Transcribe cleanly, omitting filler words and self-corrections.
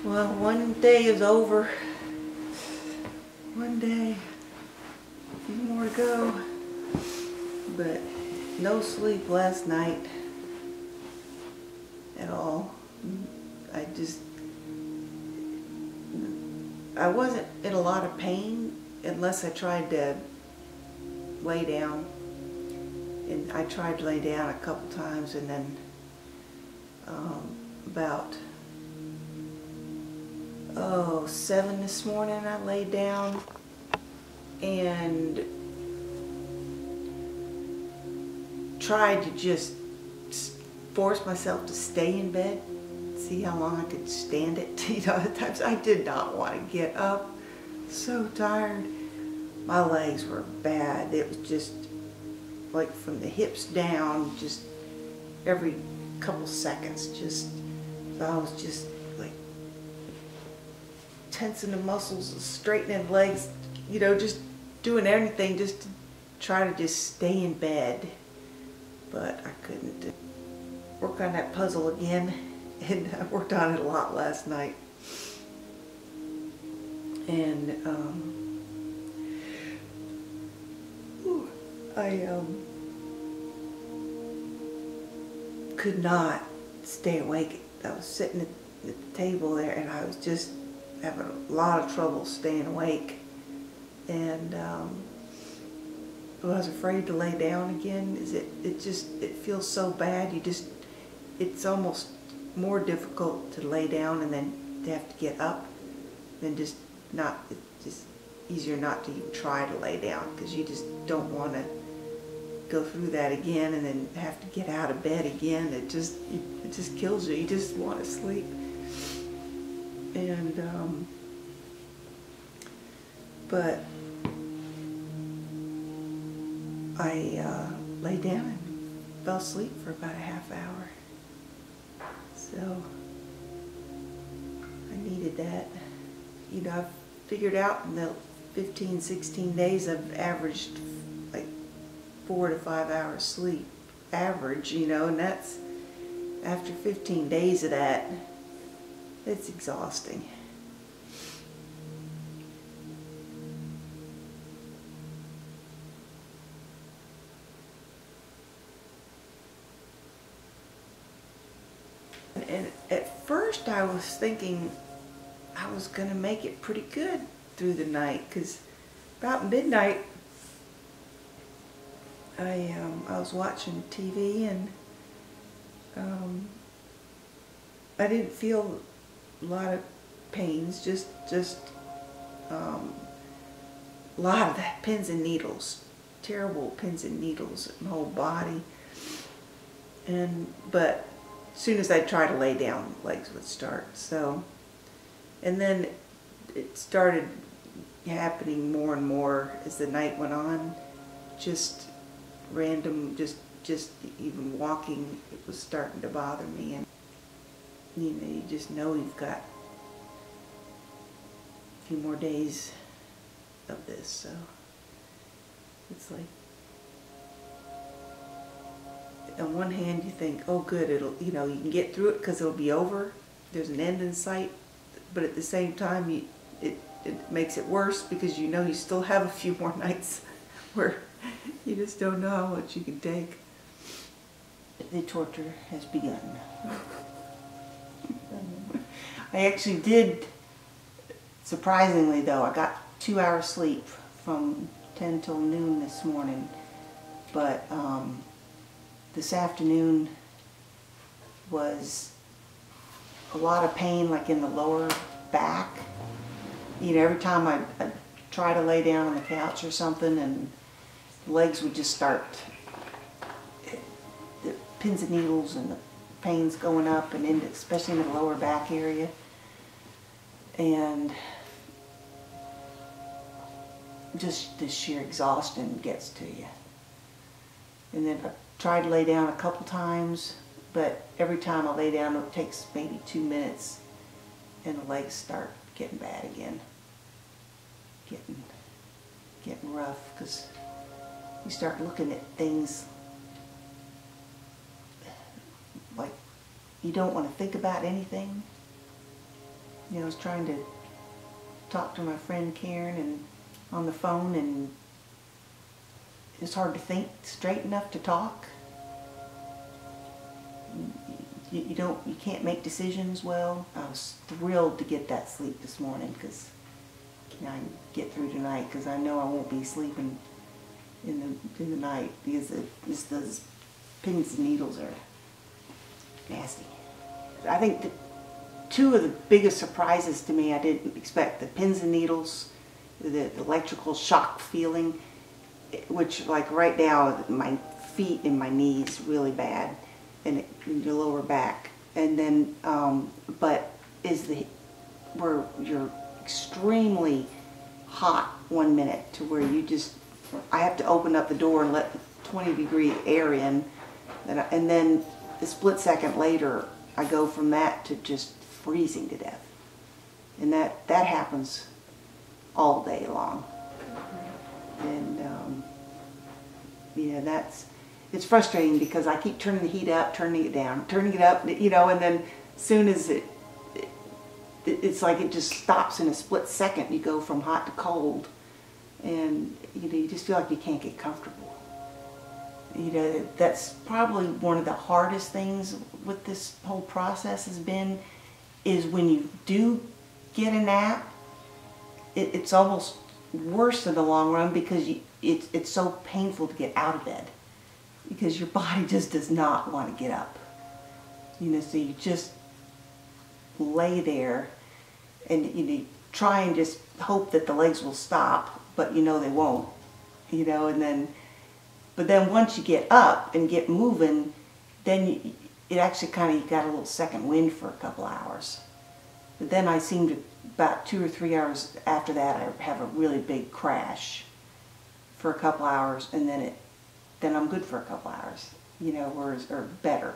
Well, one day is over. One day. A few more to go. But no sleep last night at all. I wasn't in a lot of pain unless I tried to lay down. And I tried to lay down a couple times, and then about 7 this morning I laid down and tried to just force myself to stay in bed, see how long I could stand it. You know, at times I did not want to get up. So tired. My legs were bad. It was just like from the hips down, just every couple seconds, I was just like tensing the muscles, straightening the legs, you know, just doing everything just to try to just stay in bed. But I couldn't. Work on that puzzle again, and I worked on it a lot last night. And I could not stay awake. I was sitting at the table there, and I was just having a lot of trouble staying awake. And I was afraid to lay down again. It feels so bad. It's almost more difficult to lay down and then to have to get up than it's just easier not to even try to lay down, because you just don't want to go through that again and then have to get out of bed again. It just kills you. You just want to sleep. And but I lay down and fell asleep for about a half hour. So I needed that. You know, I've figured out in the 15, 16 days I've averaged like 4 to 5 hours sleep average, you know, and that's after 15 days of that. It's exhausting. And at first I was thinking I was going to make it pretty good through the night, because about midnight I was watching TV, and I didn't feel a lot of pains, just a lot of that pins and needles, terrible pins and needles in my whole body. But as soon as I tried to lay down, legs would start. So, and then it started happening more and more as the night went on. Just random, just even walking, it was starting to bother me. And you know, you just know you've got a few more days of this. So it's like, on one hand you think, oh good, it'll, you know, you can get through it because it'll be over, there's an end in sight. But at the same time, it makes it worse, because you know you still have a few more nights where you just don't know how much you can take. The torture has begun. I actually did, surprisingly though, I got 2 hours sleep from 10 till noon this morning. But this afternoon was a lot of pain, like in the lower back. You know, every time I try to lay down on the couch or something, and the legs would just start, the pins and needles and the pains going up, and into, especially in the lower back area. And just the sheer exhaustion gets to you. And then I tried to lay down a couple times, but every time I lay down it takes maybe 2 minutes and the legs start getting bad again. Getting rough, because you start looking at things like you don't want to think about anything. I was trying to talk to my friend Karen and on the phone, and it's hard to think straight enough to talk. You can't make decisions well. I was thrilled to get that sleep this morning because I can get through tonight, because I know I won't be sleeping in the night, because those pins and needles are nasty. I think two of the biggest surprises to me, I didn't expect: the pins and needles, the electrical shock feeling, which like right now my feet and my knees really bad, and in your lower back, and then but where you're extremely hot 1 minute to where I have to open up the door and let the 20-degree air in, and then a split second later I go from that to just freezing to death. And that happens all day long. And it's frustrating because I keep turning the heat up, turning it down, turning it up, and then as soon as it's like it just stops in a split second. You go from hot to cold, and you just feel like you can't get comfortable. That's probably one of the hardest things with this whole process is when you do get a nap, it's almost worse in the long run, because it's so painful to get out of bed, because your body just does not want to get up. So you just lay there, and you try and just hope that the legs will stop, but they won't. But then once you get up and get moving, then it actually you got a little second wind for a couple hours. But then I seem to, about 2 or 3 hours after that, I have a really big crash for a couple hours, and then I'm good for a couple hours, or better.